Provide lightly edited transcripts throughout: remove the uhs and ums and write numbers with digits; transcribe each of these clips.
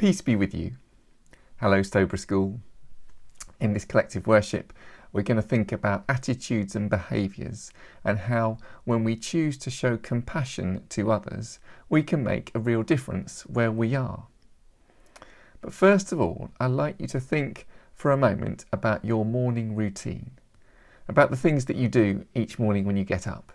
Peace be with you. Hello, Stoborough School. In this collective worship, we're going to think about attitudes and behaviours and how, when we choose to show compassion to others, we can make a real difference where we are. But first of all, I'd like you to think for a moment about your morning routine, about the things that you do each morning when you get up.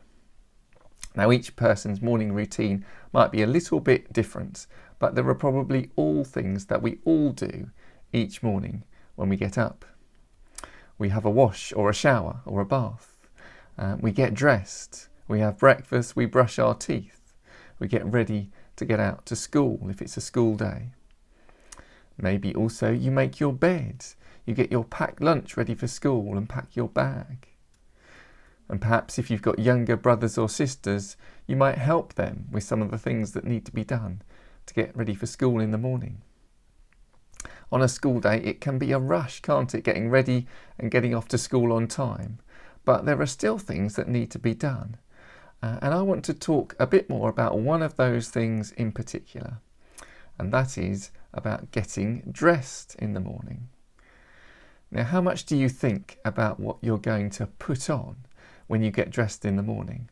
Now, each person's morning routine might be a little bit different, but there are probably all things that we all do each morning when we get up. We have a wash or a shower or a bath. We get dressed. We have breakfast. We brush our teeth. We get ready to get out to school if it's a school day. Maybe also you make your bed. You get your packed lunch ready for school and pack your bag. And perhaps if you've got younger brothers or sisters, you might help them with some of the things that need to be done to get ready for school in the morning. On a school day, it can be a rush, can't it, getting ready and getting off to school on time. But there are still things that need to be done. And I want to talk a bit more about one of those things in particular. And that is about getting dressed in the morning. Now, how much do you think about what you're going to put on when you get dressed in the morning?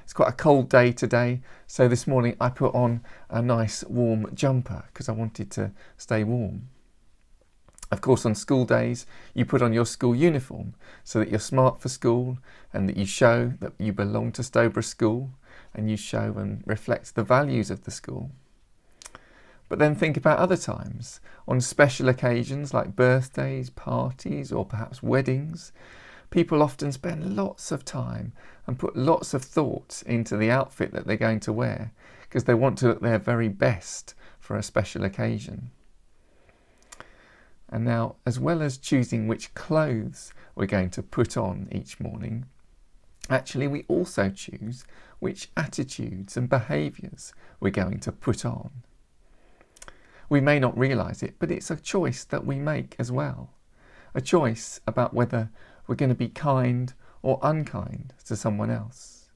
It's quite a cold day today, so this morning I put on a nice warm jumper because I wanted to stay warm. Of course, on school days you put on your school uniform so that you're smart for school and that you show that you belong to Stoborough School and you show and reflect the values of the school. But then think about other times, on special occasions like birthdays, parties or perhaps weddings. People often spend lots of time and put lots of thought into the outfit that they're going to wear because they want to look their very best for a special occasion. And now, as well as choosing which clothes we're going to put on each morning, actually we also choose which attitudes and behaviours we're going to put on. We may not realise it, but it's a choice that we make as well. A choice about whether we're going to be kind or unkind to someone else,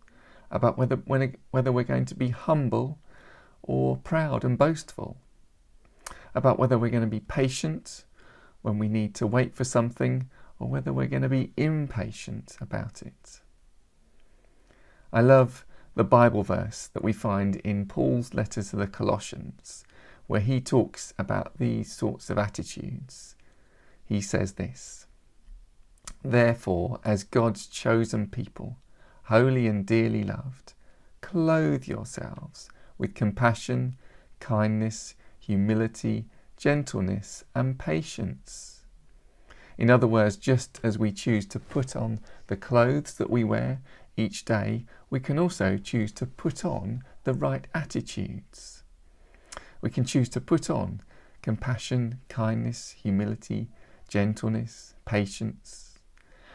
about whether we're going to be humble or proud and boastful, about whether we're going to be patient when we need to wait for something or whether we're going to be impatient about it. I love the Bible verse that we find in Paul's letter to the Colossians, where he talks about these sorts of attitudes. He says this: "Therefore, as God's chosen people, holy and dearly loved, clothe yourselves with compassion, kindness, humility, gentleness, and patience." In other words, just as we choose to put on the clothes that we wear each day, we can also choose to put on the right attitudes. We can choose to put on compassion, kindness, humility, gentleness, patience.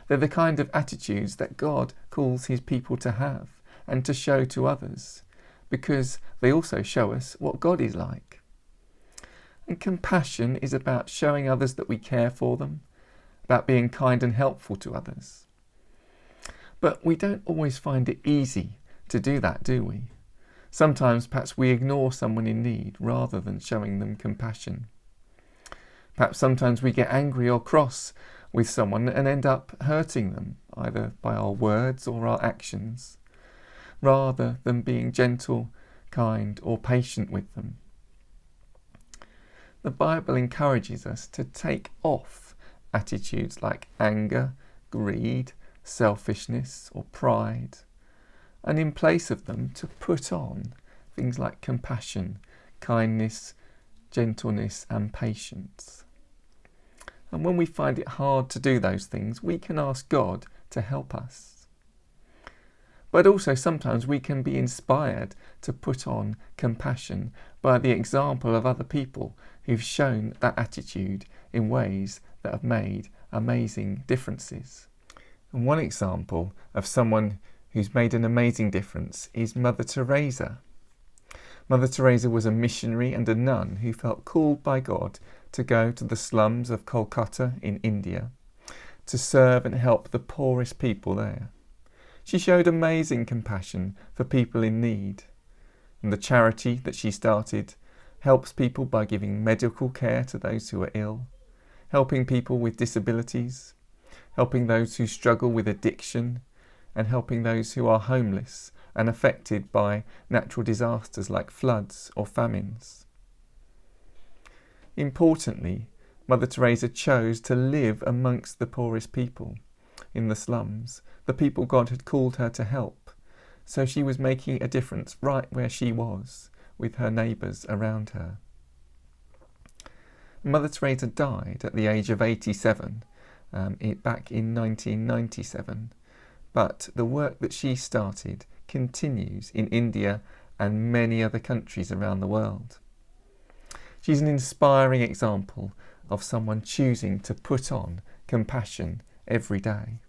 They're the kind of attitudes that God calls his people to have and to show to others, because they also show us what God is like. And compassion is about showing others that we care for them, about being kind and helpful to others. But we don't always find it easy to do that, do we? Sometimes perhaps we ignore someone in need rather than showing them compassion. Perhaps sometimes we get angry or cross with someone and end up hurting them, either by our words or our actions, rather than being gentle, kind or patient with them. The Bible encourages us to take off attitudes like anger, greed, selfishness or pride, and in place of them to put on things like compassion, kindness, gentleness and patience. And when we find it hard to do those things, we can ask God to help us. But also sometimes we can be inspired to put on compassion by the example of other people who've shown that attitude in ways that have made amazing differences. And one example of someone who's made an amazing difference is Mother Teresa. Mother Teresa was a missionary and a nun who felt called by God to go to the slums of Kolkata in India to serve and help the poorest people there. She showed amazing compassion for people in need, and the charity that she started helps people by giving medical care to those who are ill, helping people with disabilities, helping those who struggle with addiction, and helping those who are homeless and affected by natural disasters like floods or famines. Importantly, Mother Teresa chose to live amongst the poorest people in the slums, the people God had called her to help. So she was making a difference right where she was, with her neighbours around her. Mother Teresa died at the age of 87, back in 1997, but the work that she started continues in India and many other countries around the world. She's an inspiring example of someone choosing to put on compassion every day.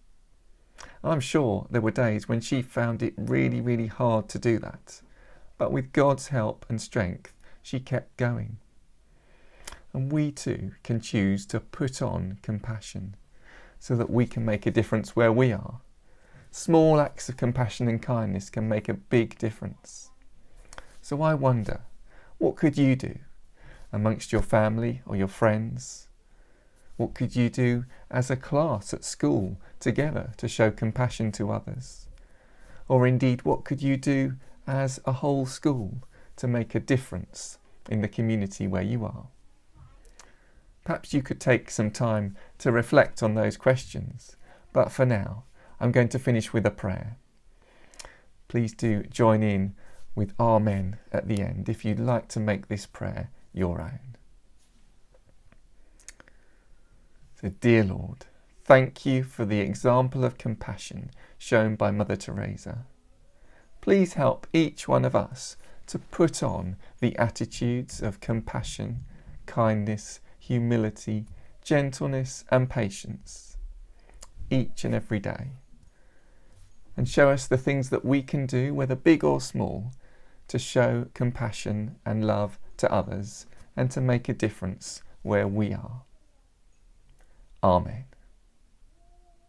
I'm sure there were days when she found it really, really hard to do that, but with God's help and strength, she kept going. And we too can choose to put on compassion so that we can make a difference where we are. Small acts of compassion and kindness can make a big difference. So I wonder, what could you do amongst your family or your friends? What could you do as a class at school together to show compassion to others? Or indeed, what could you do as a whole school to make a difference in the community where you are? Perhaps you could take some time to reflect on those questions, but for now, I'm going to finish with a prayer. Please do join in with Amen at the end if you'd like to make this prayer your own. So, dear Lord, thank you for the example of compassion shown by Mother Teresa. Please help each one of us to put on the attitudes of compassion, kindness, humility, gentleness and patience each and every day. And show us the things that we can do, whether big or small, to show compassion and love to others and to make a difference where we are. Amen.